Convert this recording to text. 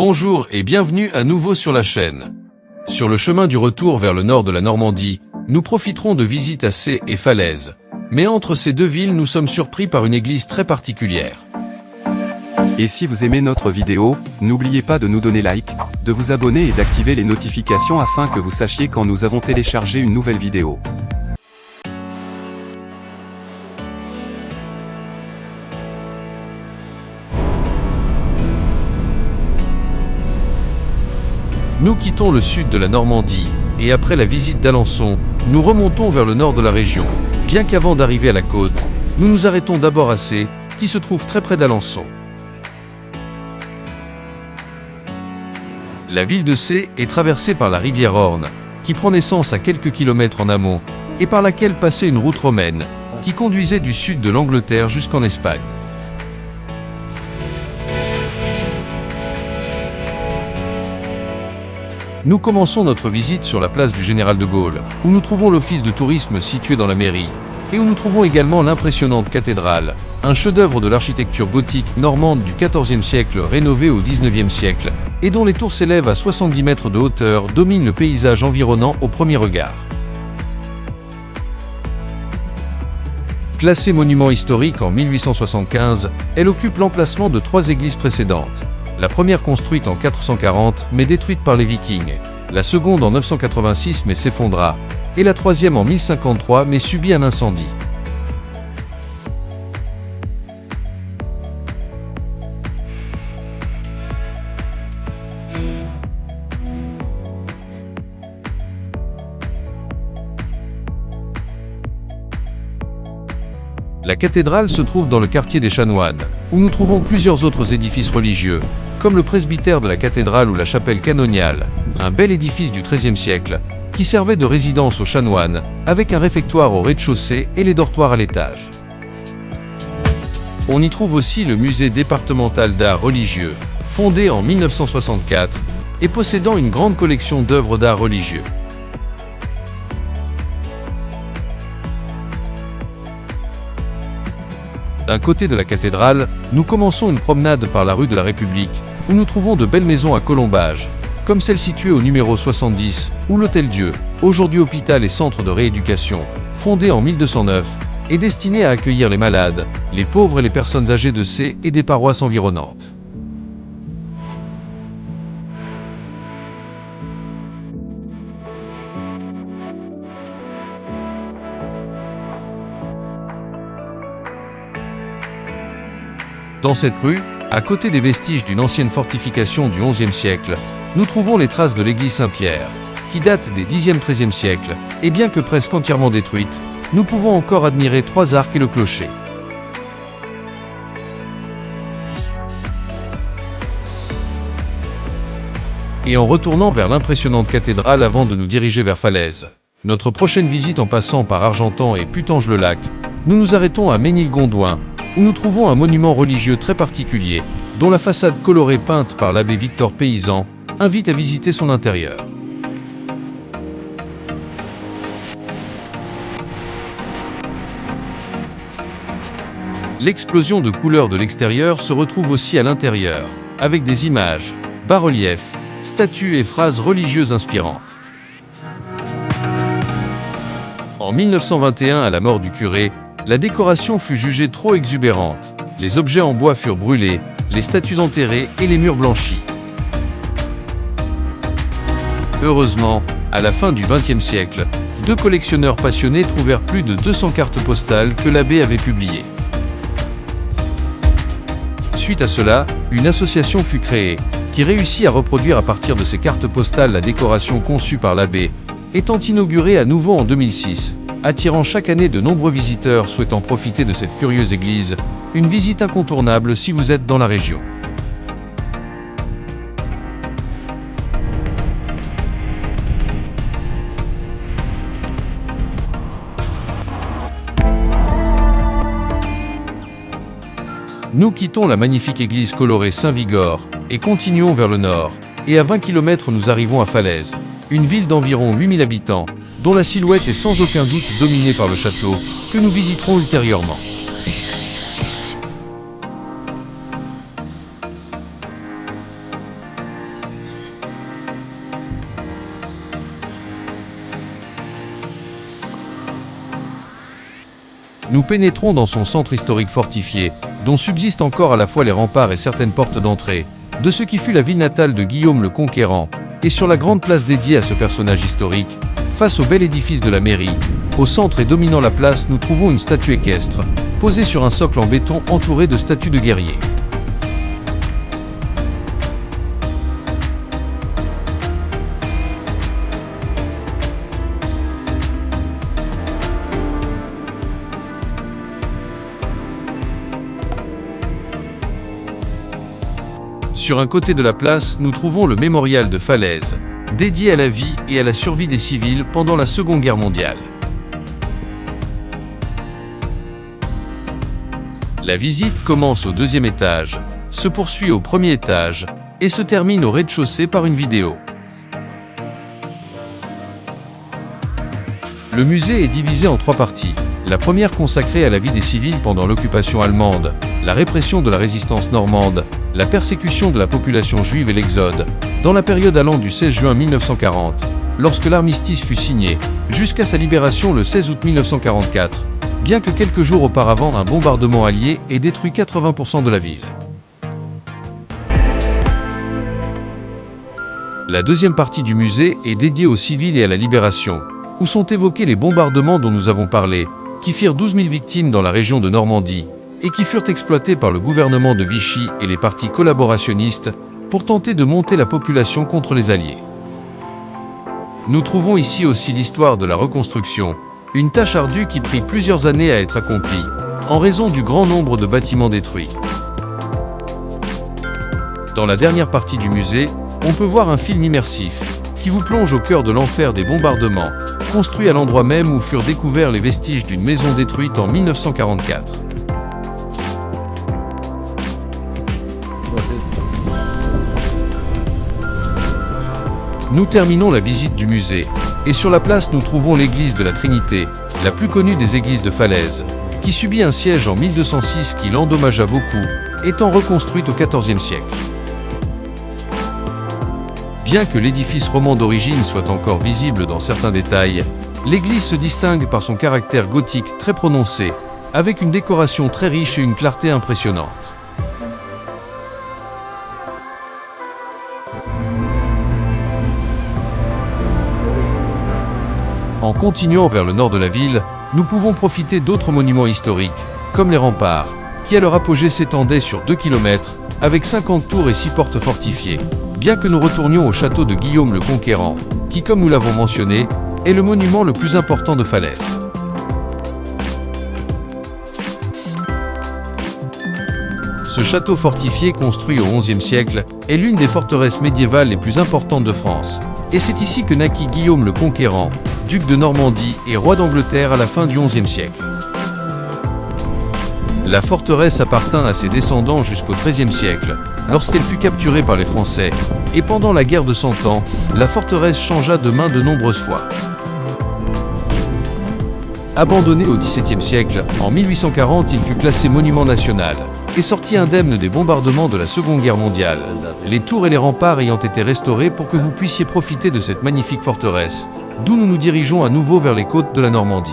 Bonjour et bienvenue à nouveau sur la chaîne. Sur le chemin du retour vers le nord de la Normandie, nous profiterons de visites à Sées et Falaise. Mais entre ces deux villes, nous sommes surpris par une église très particulière. Et si vous aimez notre vidéo, n'oubliez pas de nous donner like, de vous abonner et d'activer les notifications afin que vous sachiez quand nous avons téléchargé une nouvelle vidéo. Nous quittons le sud de la Normandie, et après la visite d'Alençon, nous remontons vers le nord de la région. Bien qu'avant d'arriver à la côte, nous nous arrêtons d'abord à Sées, qui se trouve très près d'Alençon. La ville de Sées est traversée par la rivière Orne, qui prend naissance à quelques kilomètres en amont, et par laquelle passait une route romaine, qui conduisait du sud de l'Angleterre jusqu'en Espagne. Nous commençons notre visite sur la place du Général de Gaulle, où nous trouvons l'office de tourisme situé dans la mairie, et où nous trouvons également l'impressionnante cathédrale, un chef-d'œuvre de l'architecture gothique normande du XIVe siècle rénovée au XIXe siècle, et dont les tours s'élèvent à 70 mètres de hauteur, dominent le paysage environnant au premier regard. Classée monument historique en 1875, elle occupe l'emplacement de 3 églises précédentes. La première construite en 440 mais détruite par les Vikings, la seconde en 986 mais s'effondra, et la troisième en 1053 mais subit un incendie. La cathédrale se trouve dans le quartier des Chanoines, où nous trouvons plusieurs autres édifices religieux, comme le presbytère de la cathédrale ou la chapelle canoniale, un bel édifice du XIIIe siècle, qui servait de résidence aux chanoines, avec un réfectoire au rez-de-chaussée et les dortoirs à l'étage. On y trouve aussi le musée départemental d'art religieux, fondé en 1964, et possédant une grande collection d'œuvres d'art religieux. D'un côté de la cathédrale, nous commençons une promenade par la rue de la République, où nous trouvons de belles maisons à colombages, comme celle située au numéro 70, ou l'Hôtel-Dieu, aujourd'hui hôpital et centre de rééducation, fondé en 1209, et destiné à accueillir les malades, les pauvres et les personnes âgées de Sées et des paroisses environnantes. Dans cette rue, à côté des vestiges d'une ancienne fortification du XIe siècle, nous trouvons les traces de l'église Saint-Pierre, qui date des Xe-XIIIe siècles, et bien que presque entièrement détruite, nous pouvons encore admirer 3 arcs et le clocher. Et en retournant vers l'impressionnante cathédrale avant de nous diriger vers Falaise, notre prochaine visite en passant par Argentan et Putange-le-Lac, nous nous arrêtons à Ménilgondouin, où nous trouvons un monument religieux très particulier, dont la façade colorée peinte par l'abbé Victor Paysan invite à visiter son intérieur. L'explosion de couleurs de l'extérieur se retrouve aussi à l'intérieur, avec des images, bas-reliefs, statues et phrases religieuses inspirantes. En 1921, à la mort du curé, la décoration fut jugée trop exubérante. Les objets en bois furent brûlés, les statues enterrées et les murs blanchis. Heureusement, à la fin du XXe siècle, 2 collectionneurs passionnés trouvèrent plus de 200 cartes postales que l'abbé avait publiées. Suite à cela, une association fut créée, qui réussit à reproduire à partir de ces cartes postales la décoration conçue par l'abbé, étant inaugurée à nouveau en 2006. Attirant chaque année de nombreux visiteurs souhaitant profiter de cette curieuse église, une visite incontournable si vous êtes dans la région. Nous quittons la magnifique église colorée Saint-Vigor et continuons vers le nord, et à 20 km nous arrivons à Falaise, une ville d'environ 8000 habitants, dont la silhouette est sans aucun doute dominée par le château, que nous visiterons ultérieurement. nous pénétrons dans son centre historique fortifié, dont subsistent encore à la fois les remparts et certaines portes d'entrée, de ce qui fut la ville natale de Guillaume le Conquérant, et sur la grande place dédiée à ce personnage historique, face au bel édifice de la mairie, au centre et dominant la place, nous trouvons une statue équestre, posée sur un socle en béton entouré de statues de guerriers. Sur un côté de la place, nous trouvons le mémorial de Falaise, dédié à la vie et à la survie des civils pendant la Seconde Guerre mondiale. La visite commence au deuxième étage, se poursuit au premier étage et se termine au rez-de-chaussée par une vidéo. Le musée est divisé en 3 parties. La première consacrée à la vie des civils pendant l'occupation allemande, la répression de la résistance normande, la persécution de la population juive et l'exode, dans la période allant du 16 juin 1940, lorsque l'armistice fut signé, jusqu'à sa libération le 16 août 1944, bien que quelques jours auparavant un bombardement allié ait détruit 80% de la ville. La deuxième partie du musée est dédiée aux civils et à la libération, où sont évoqués les bombardements dont nous avons parlé, qui firent 12 000 victimes dans la région de Normandie, et qui furent exploités par le gouvernement de Vichy et les partis collaborationnistes pour tenter de monter la population contre les Alliés. Nous trouvons ici aussi l'histoire de la reconstruction, une tâche ardue qui prit plusieurs années à être accomplie, en raison du grand nombre de bâtiments détruits. Dans la dernière partie du musée, on peut voir un film immersif, qui vous plonge au cœur de l'enfer des bombardements, construit à l'endroit même où furent découverts les vestiges d'une maison détruite en 1944. Nous terminons la visite du musée, et sur la place nous trouvons l'église de la Trinité, la plus connue des églises de Falaise, qui subit un siège en 1206 qui l'endommagea beaucoup, étant reconstruite au XIVe siècle. Bien que l'édifice roman d'origine soit encore visible dans certains détails, l'église se distingue par son caractère gothique très prononcé, avec une décoration très riche et une clarté impressionnante. En continuant vers le nord de la ville, nous pouvons profiter d'autres monuments historiques, comme les remparts, qui à leur apogée s'étendaient sur 2 km, avec 50 tours et 6 portes fortifiées, bien que nous retournions au château de Guillaume le Conquérant, qui, comme nous l'avons mentionné, est le monument le plus important de Falaise. Ce château fortifié construit au XIe siècle est l'une des forteresses médiévales les plus importantes de France, et c'est ici que naquit Guillaume le Conquérant, duc de Normandie et roi d'Angleterre à la fin du XIe siècle. La forteresse appartint à ses descendants jusqu'au XIIIe siècle, lorsqu'elle fut capturée par les Français, et pendant la guerre de Cent Ans, la forteresse changea de main de nombreuses fois. Abandonné au XVIIe siècle, en 1840 il fut classé monument national, et sorti indemne des bombardements de la Seconde Guerre mondiale, les tours et les remparts ayant été restaurés pour que vous puissiez profiter de cette magnifique forteresse, d'où nous nous dirigeons à nouveau vers les côtes de la Normandie.